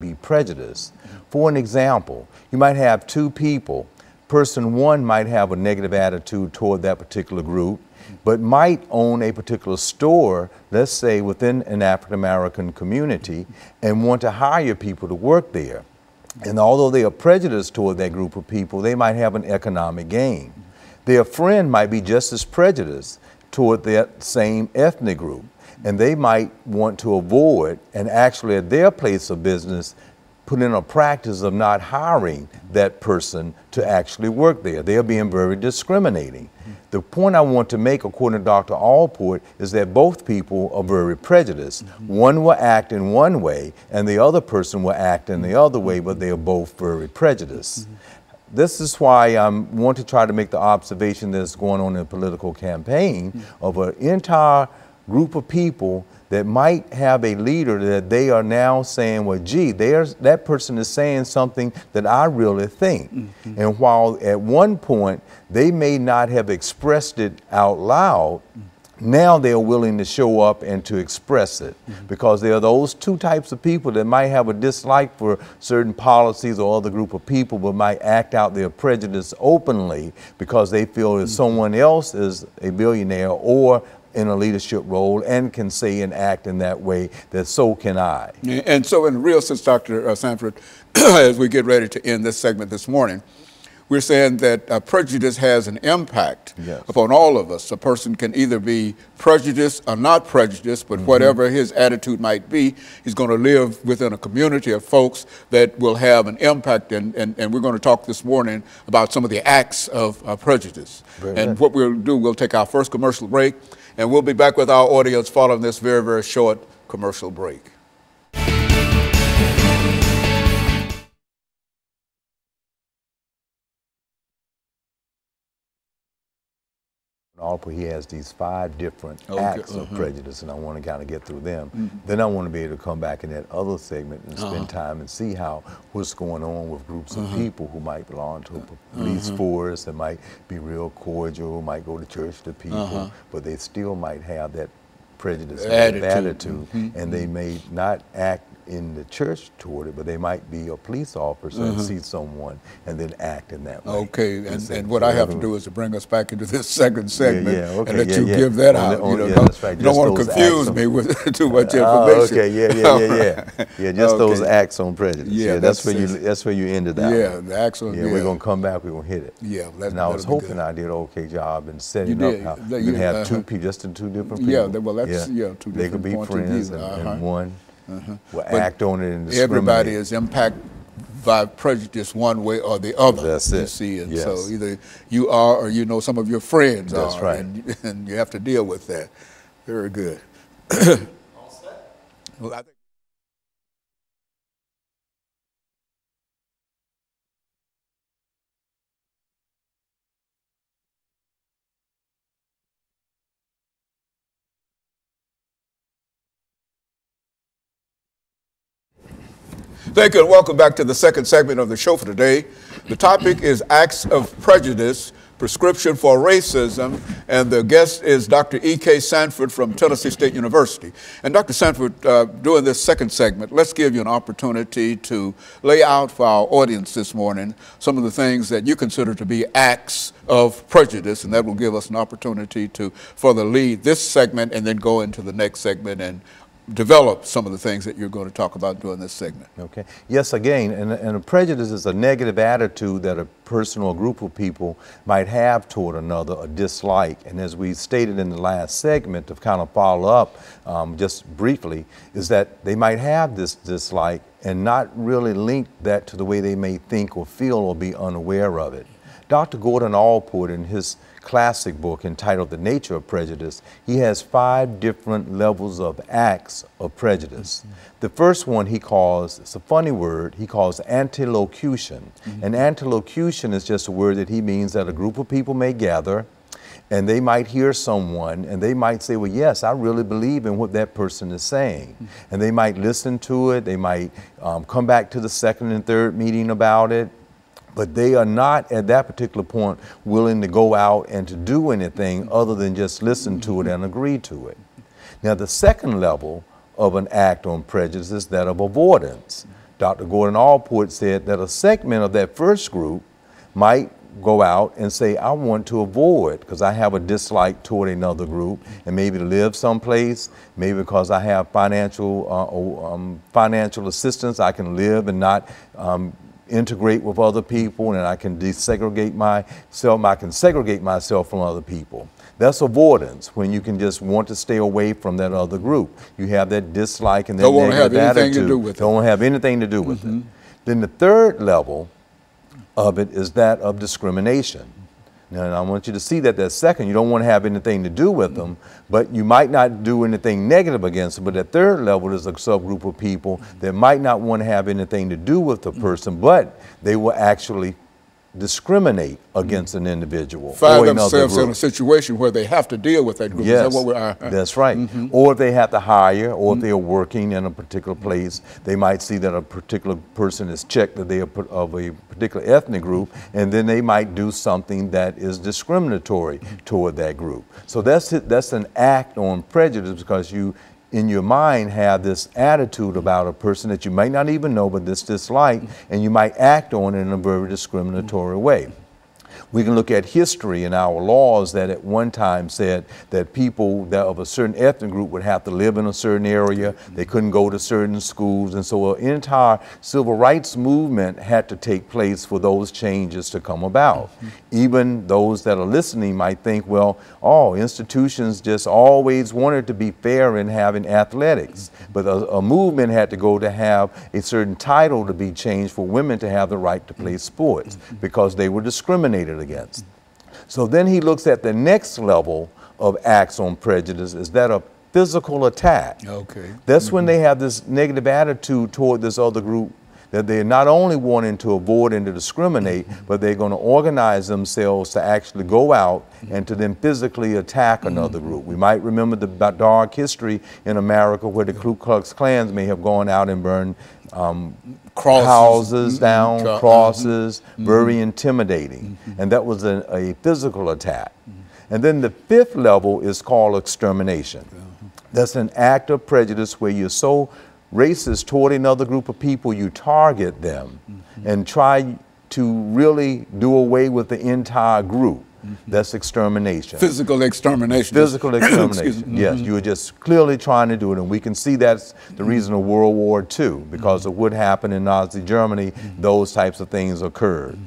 be prejudiced. For an example, you might have two people. Person one might have a negative attitude toward that particular group, but might own a particular store, let's say within an African American community, and want to hire people to work there. And although they are prejudiced toward that group of people, they might have an economic gain. Their friend might be just as prejudiced toward that same ethnic group, and they might want to avoid, and actually at their place of business, put in a practice of not hiring that person to actually work there. They are being very discriminating. The point I want to make, according to Dr. Allport, is that both people are very prejudiced. One will act in one way, and the other person will act in the other way, but they are both very prejudiced. This is why I want to try to make the observation that's going on in a political campaign of an entire group of people that might have a leader that they are now saying, well, gee, that person is saying something that I really think. And while at one point they may not have expressed it out loud, now they're willing to show up and to express it, because there are those two types of people that might have a dislike for certain policies or other group of people, but might act out their prejudice openly because they feel that someone else is a billionaire or in a leadership role and can say and act in that way, that so can I. And so in real sense, Dr. Sanford, as we get ready to end this segment this morning, we're saying that prejudice has an impact upon all of us. A person can either be prejudiced or not prejudiced, but whatever his attitude might be, he's going to live within a community of folks that will have an impact. And we're going to talk this morning about some of the acts of prejudice. And what we'll do, we'll take our first commercial break, and we'll be back with our audience following this very, very short commercial break. He has these 5 different acts of prejudice, and I want to kind of get through them. Then I want to be able to come back in that other segment and spend time and see what's going on with groups of people who might belong to a police force, that might be real cordial, might go to church to people, but they still might have that prejudice attitude, and they may not act in the church toward it, but they might be a police officer and see someone and then act in that way. Okay, and what I have to do is to bring us back into this second segment and let you give that out. You know, don't want to confuse me with too much information. Just those acts on prejudice. That's where you ended out. Yeah, the acts on. We're gonna come back. We're gonna hit it. Yeah, and I was hoping I did an okay job in setting up how you can have two people, just in two different people. Yeah, well, that's two different. They could be friends and one. Will act on it and discriminate. Everybody is impacted by prejudice one way or the other. That's it. You see, and so either you are or you know some of your friends are. That's right. And you have to deal with that. Very good. All set? Well, I think thank you, and welcome back to the second segment of the show for today. The topic is Acts of Prejudice, Prescription for Racism, and the guest is Dr. EKSanford from Tennessee State University. And Dr. Sanford, during this second segment, let's give you an opportunity to lay out for our audience this morning some of the things that you consider to be acts of prejudice, and that will give us an opportunity to further lead this segment and then go into the next segment and develop some of the things that you're going to talk about during this segment. Okay. Yes, again, and a prejudice is a negative attitude that a person or group of people might have toward another, a dislike. And as we stated in the last segment, to kind of follow up just briefly, is that they might have this dislike and not really link that to the way they may think or feel or be unaware of it. Dr. Gordon Allport, in his classic book entitled The Nature of Prejudice, he has 5 different levels of acts of prejudice. The first one he calls, it's a funny word, he calls antilocution. And antilocution is just a word that he means that a group of people may gather and they might hear someone and they might say, well, yes, I really believe in what that person is saying. And they might listen to it, they might come back to the second and third meeting about it, but they are not at that particular point willing to go out and to do anything other than just listen to it and agree to it. Now, the second level of an act on prejudice is that of avoidance. Dr. Gordon Allport said that a segment of that first group might go out and say, I want to avoid, because I have a dislike toward another group, and maybe to live someplace, maybe because I have financial assistance, I can live and not integrate with other people, and I can desegregate myself, I can segregate myself from other people. That's avoidance, when you can just want to stay away from that other group. You have that dislike and that negative attitude. Don't want to have anything to do with it. Then the third level of it is that of discrimination. Now, I want you to see that second, you don't want to have anything to do with them, but you might not do anything negative against them. But that third level is a subgroup of people that might not want to have anything to do with the person, but they will actually discriminate against an individual. Find themselves in a situation where they have to deal with that group. Yes, is that what we are? That's right. Or if they have to hire, or if they are working in a particular place, they might see that a particular person is checked that they are of a particular ethnic group, and then they might do something that is discriminatory toward that group. So that's an act on prejudice, because you, in your mind, have this attitude about a person that you might not even know, but this dislike, and you might act on it in a very discriminatory way. We can look at history and our laws that at one time said that people that of a certain ethnic group would have to live in a certain area, they couldn't go to certain schools, and so an entire civil rights movement had to take place for those changes to come about. Even those that are listening might think, well, institutions just always wanted to be fair in having athletics, but a movement had to go to have a certain title to be changed for women to have the right to play sports, because they were discriminated against. So then he looks at the next level of acts on prejudice, is that a physical attack. Okay. That's when they have this negative attitude toward this other group, that they're not only wanting to avoid and to discriminate, but they're going to organize themselves to actually go out and to then physically attack another group. We might remember the dark history in America where the Ku Klux Klans may have gone out and burned houses down, crosses, very intimidating. And that was a physical attack. And then the fifth level is called extermination. That's an act of prejudice where you're so racist toward another group of people, you target them and try to really do away with the entire group. That's extermination. Physical extermination. Physical extermination. Yes, you were just clearly trying to do it, and we can see that's the reason of World War II, because of what happened in Nazi Germany. Those types of things occurred.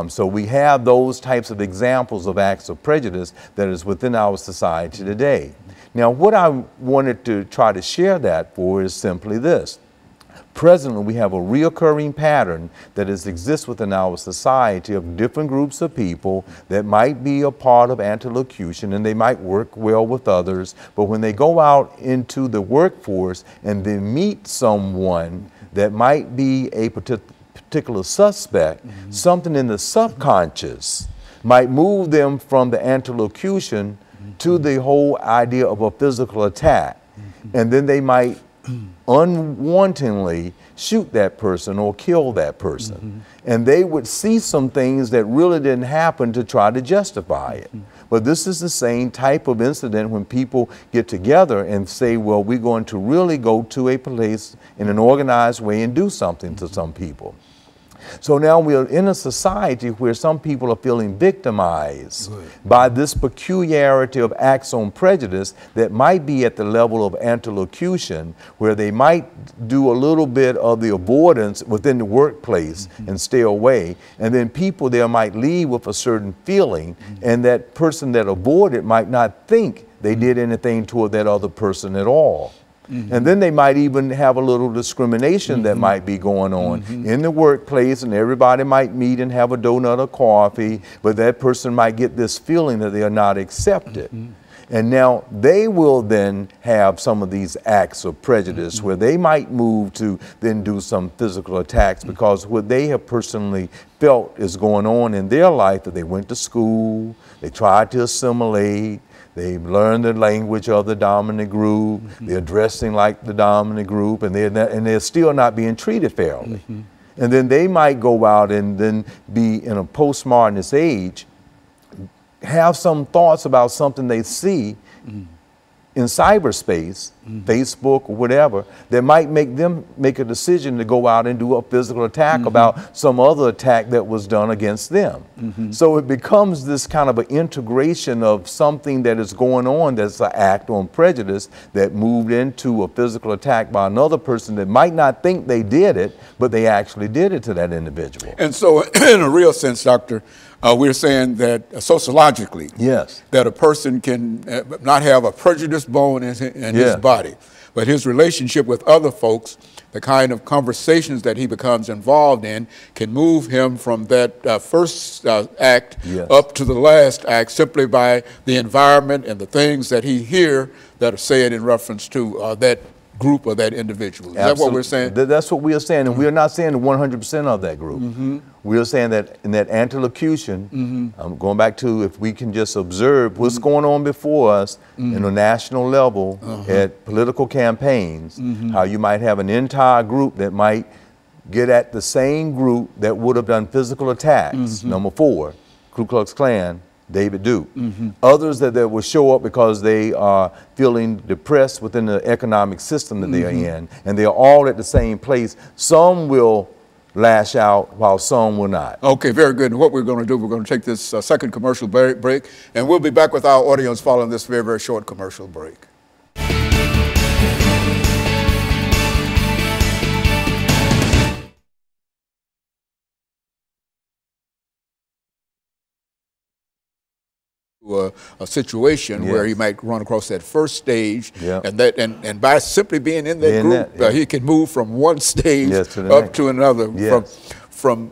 So we have those types of examples of acts of prejudice that is within our society today. Now, what I wanted to try to share that for is simply this. Presently, we have a reoccurring pattern that exists within our society of different groups of people that might be a part of antilocution, and they might work well with others, but when they go out into the workforce and they meet someone that might be a particular suspect, something in the subconscious might move them from the antilocution to the whole idea of a physical attack. And then they might unwantingly shoot that person or kill that person. And they would see some things that really didn't happen to try to justify it. But this is the same type of incident when people get together and say, well, we're going to really go to a place in an organized way and do something to some people. So now we're in a society where some people are feeling victimized by this peculiarity of acts on prejudice that might be at the level of antilocution, where they might do a little bit of the avoidance within the workplace and stay away. And then people there might leave with a certain feeling, and that person that avoided might not think they did anything toward that other person at all. And then they might even have a little discrimination that might be going on in the workplace, and everybody might meet and have a donut or coffee, but that person might get this feeling that they are not accepted. And now they will then have some of these acts of prejudice where they might move to then do some physical attacks, because what they have personally felt is going on in their life, that they went to school, they tried to assimilate, they've learned the language of the dominant group, they're dressing like the dominant group, and they're still not being treated fairly. And then they might go out and then be in a postmodernist age, have some thoughts about something they see, in cyberspace, Facebook or whatever, that might make them make a decision to go out and do a physical attack about some other attack that was done against them. So it becomes this kind of an integration of something that is going on that's an act on prejudice that moved into a physical attack by another person that might not think they did it, but they actually did it to that individual. And so in a real sense, Doctor, we're saying that sociologically, yes, that a person can not have a prejudiced bone in his body, but his relationship with other folks, the kind of conversations that he becomes involved in, can move him from that first act up to the last act simply by the environment and the things that he hears that are said in reference to that group or that individual. Is that what we're saying? That's what we are saying, and we are not saying 100% of that group. We are saying that in that antilocution, going back to if we can just observe what's going on before us in a national level at political campaigns, how you might have an entire group that might get at the same group that would have done physical attacks. Number 4, Ku Klux Klan, David Duke. Others that will show up because they are feeling depressed within the economic system that they are in, and they are all at the same place. Some will lash out while some will not. Okay, very good. And what we're going to do, we're going to take this second commercial break, and we'll be back with our audience following this very, very short commercial break. A situation where he might run across that first stage, and by simply being in that group, he can move from one stage up to another, from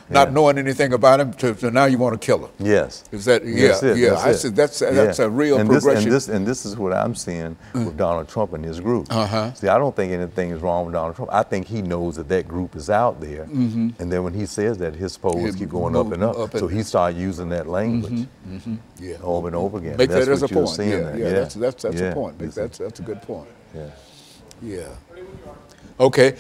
not knowing anything about him to now you want to kill him. Yes. Is that I said that's a real progression. And this is what I'm seeing with Donald Trump and his group. See, I don't think anything is wrong with Donald Trump. I think he knows that that group is out there, and then when he says that, his polls keep going up and up. So he started using that language over and over again. Make that as a point. That's a point. That's a good point. Yeah. Okay.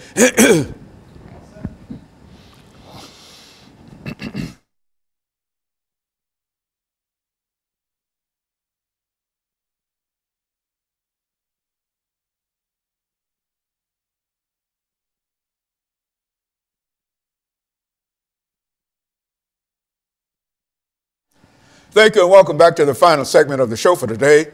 Thank you and welcome back to the final segment of the show for today.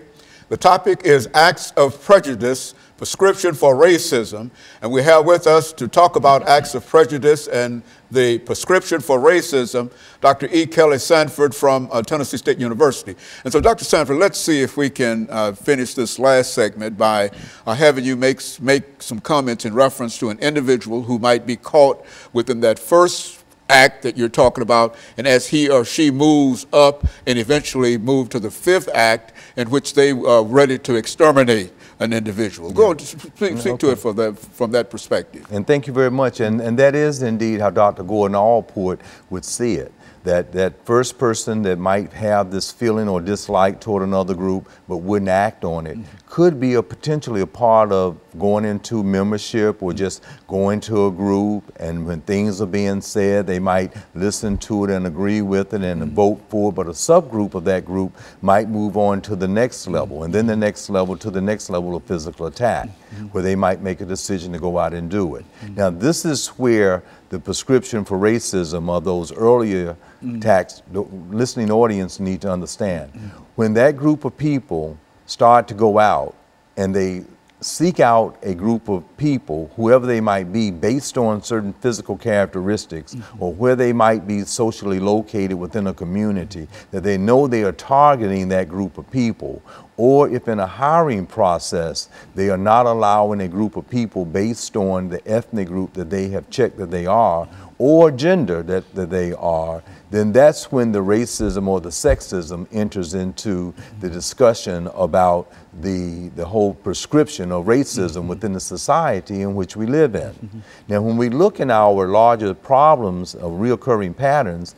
The topic is Acts of Prejudice, Prescription for Racism. And we have with us to talk about acts of prejudice and the prescription for racism, Dr. EKSanford from Tennessee State University. And so, Dr. Sanford, let's see if we can finish this last segment by having you make some comments in reference to an individual who might be caught within that first act that you're talking about, and as he or she moves up and eventually move to the 5th act in which they are ready to exterminate an individual. Go on, speak to it from that perspective. And thank you very much. And that is indeed how Dr. Gordon Allport would see it. That first person that might have this feeling or dislike toward another group but wouldn't act on it could be potentially a part of going into membership or just going to a group, and when things are being said, they might listen to it and agree with it and vote for it, but a subgroup of that group might move on to the next level, and then the next level to the next level of physical attack, where they might make a decision to go out and do it. Now, this is where the prescription for racism of those earlier attacks, the listening audience need to understand. When that group of people start to go out and they seek out a group of people, whoever they might be, based on certain physical characteristics or where they might be socially located within a community, that they know they are targeting that group of people. Or if in a hiring process, they are not allowing a group of people based on the ethnic group that they have checked that they are, or gender that they are, then that's when the racism or the sexism enters into the discussion about the whole prescription of racism within the society in which we live in. Now, when we look in our larger problems of reoccurring patterns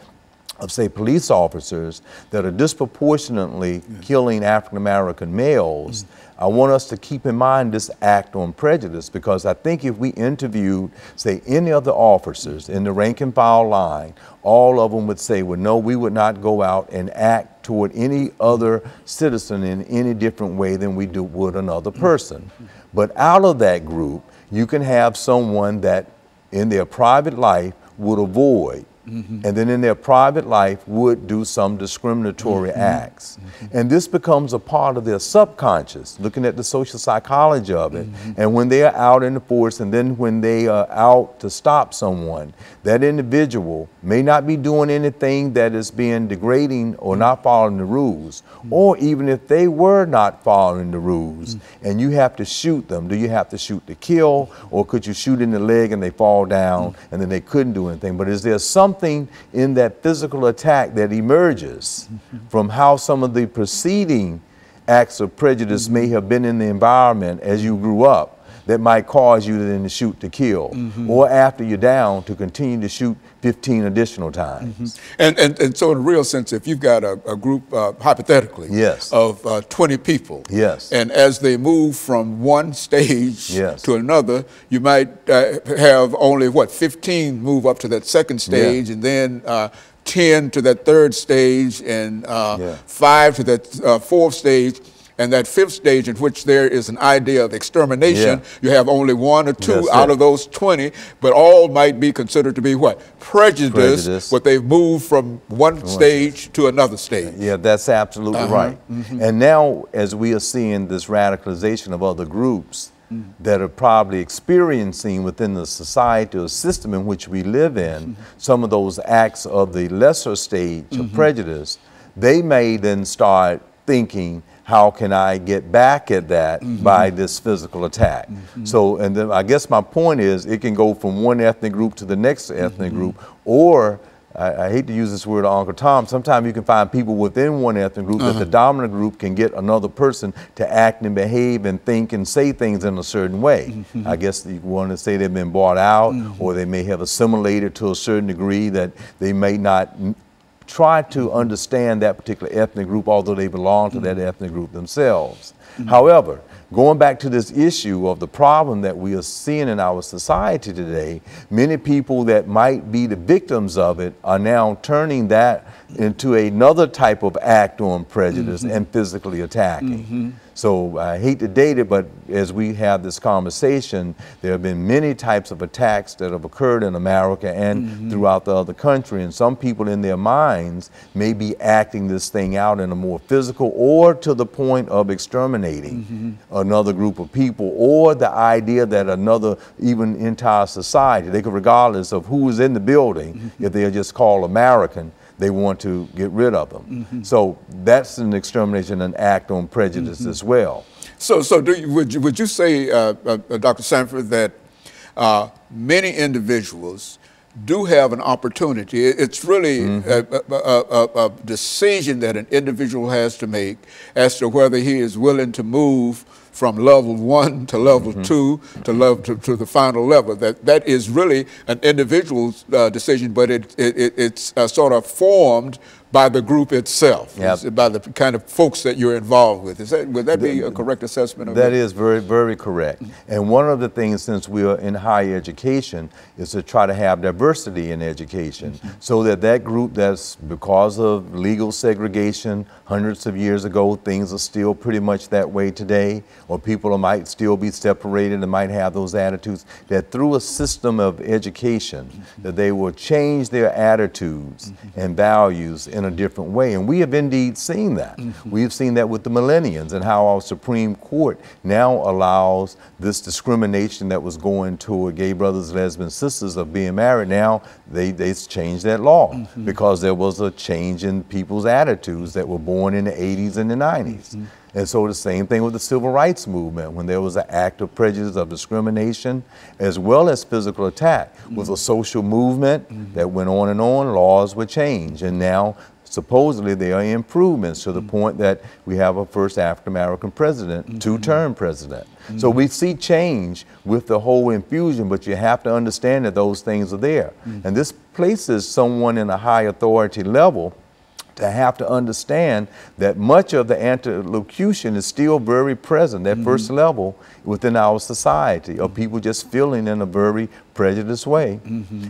of, say, police officers that are disproportionately killing African-American males, I want us to keep in mind this act on prejudice, because I think if we interviewed, say, any of the officers in the rank and file line, all of them would say, well, no, we would not go out and act act toward any other citizen in any different way than we would another person. But out of that group, you can have someone that in their private life would avoid, and then in their private life would do some discriminatory acts. And this becomes a part of their subconscious, looking at the social psychology of it. And when they are out in the force, and then when they are out to stop someone, that individual may not be doing anything that is being degrading or not following the rules. Or even if they were not following the rules and you have to shoot them, do you have to shoot to kill, or could you shoot in the leg and they fall down and then they couldn't do anything? But is there something in that physical attack that emerges from how some of the preceding acts of prejudice may have been in the environment as you grew up that might cause you to then shoot to kill, or after you're down to continue to shoot 15 additional times? And so in a real sense, if you've got a group, hypothetically, Yes. of 20 people, Yes. and as they move from one stage Yes. to another, you might have only, 15 move up to that second stage, and then 10 to that third stage, and 5 to that fourth stage. And that fifth stage, in which there is an idea of extermination, you have only 1 or 2 out of those 20, but all might be considered to be what? Prejudice, but they've moved from one stage to another stage. Yeah, that's absolutely right. And now, as we are seeing this radicalization of other groups that are probably experiencing within the society or system in which we live in, some of those acts of the lesser stage of prejudice, they may then start thinking, how can I get back at that by this physical attack? So, and then I guess my point is, it can go from one ethnic group to the next ethnic group, or I hate to use this word, Uncle Tom, sometimes you can find people within one ethnic group that the dominant group can get another person to act and behave and think and say things in a certain way. I guess you want to say they've been bought out, or they may have assimilated to a certain degree that they may not try to understand that particular ethnic group, although they belong to that ethnic group themselves. However, going back to this issue of the problem that we are seeing in our society today, many people that might be the victims of it are now turning that into another type of act on prejudice and physically attacking. So I hate to date it, but as we have this conversation, there have been many types of attacks that have occurred in America and throughout the other country, and some people in their minds may be acting this thing out in a more physical, or to the point of exterminating another group of people, or the idea that another, even entire society, they could, regardless of who is in the building, if they are just called American, they want to get rid of them. So that's an extermination, an act on prejudice as well. So would you say, Dr. Sanford, that many individuals do have an opportunity? It's really a decision that an individual has to make as to whether he is willing to move from level 1 to level 2 to the final level. That is really an individual's decision, but it's sort of formed by the group itself, by the kind of folks that you're involved with. Would that be a correct assessment of that? That is very, very correct. And one of the things, since we are in higher education, is to try to have diversity in education, so that that group that's, because of legal segregation hundreds of years ago, things are still pretty much that way today, or people might still be separated and might have those attitudes, that through a system of education, that they will change their attitudes and values in a different way. And we have indeed seen that. We've seen that with the millennials, and how our Supreme Court now allows this discrimination that was going toward gay brothers, lesbian sisters of being married. Now they changed that law because there was a change in people's attitudes that were born in the 80s and the 90s. And so the same thing with the civil rights movement, when there was an act of prejudice, of discrimination, as well as physical attack, with a social movement that went on and on, laws were changed. And now supposedly there are improvements to the point that we have a first African-American president, two-term president. So we see change with the whole infusion, but you have to understand that those things are there. And this places someone in a high authority level to have to understand that much of the anti-locution is still very present, that first level within our society, of people just feeling in a very Prejudice way.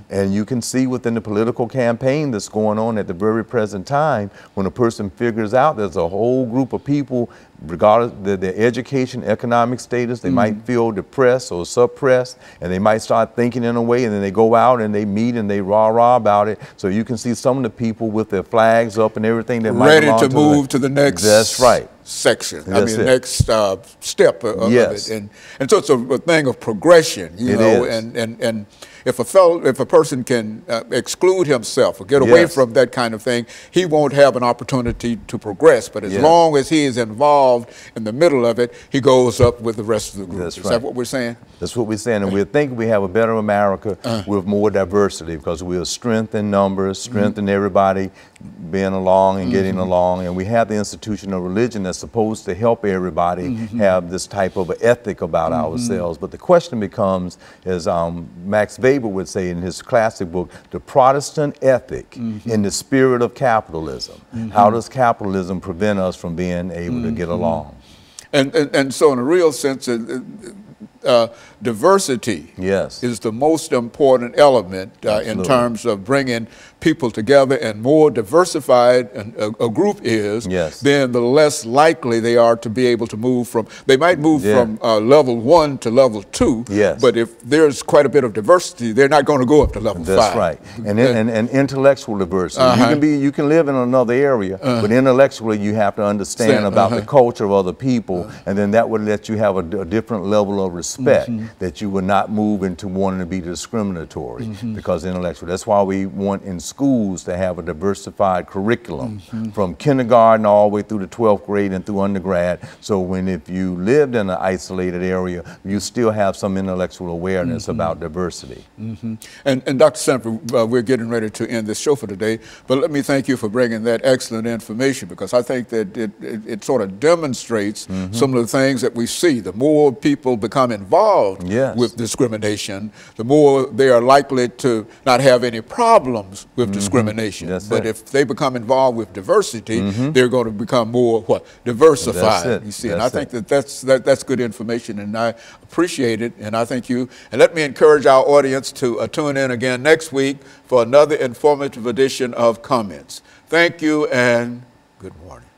And you can see within the political campaign that's going on at the very present time, when a person figures out there's a whole group of people, regardless of their education, economic status, they might feel depressed or suppressed, and they might start thinking in a way, and then they go out and they meet and they rah-rah about it. So you can see some of the people with their flags up and everything that might ready to move to the next section. That's next step of it. And so it's a thing of progression, you know, and if a person can exclude himself or get away from that kind of thing, he won't have an opportunity to progress. But as long as he is involved in the middle of it, he goes up with the rest of the group. Is that what we're saying? That's what we're saying. And we think we have a better America with more diversity, because we'll strengthen numbers, strengthen everybody being along and getting along. And we have the institution of religion that's supposed to help everybody have this type of ethic about ourselves. But the question becomes, as Max Weber would say in his classic book, the Protestant ethic in the spirit of capitalism. How does capitalism prevent us from being able to get along? And so in a real sense, diversity is the most important element in terms of bringing people together, and more diversified a group is, then the less likely they are to be able to move from, they might move from level 1 to level 2, but if there's quite a bit of diversity, they're not going to go up to level 5. That's right. And intellectual diversity. You can live in another area, but intellectually you have to understand about the culture of other people, and then that would let you have a different level of respect, that you would not move into wanting to be discriminatory, because intellectual. That's why we want in schools to have a diversified curriculum from kindergarten all the way through the 12th grade and through undergrad. So if you lived in an isolated area, you still have some intellectual awareness about diversity. And Dr. Sanford, we're getting ready to end this show for today, but let me thank you for bringing that excellent information, because I think that it sort of demonstrates some of the things that we see. The more people become involved with discrimination, the more they are likely to not have any problems with discrimination. But if they become involved with diversity, they're going to become more diversified. You see, and I think that's good information, and I appreciate it. And I thank you. And let me encourage our audience to tune in again next week for another informative edition of Comments. Thank you, and good morning.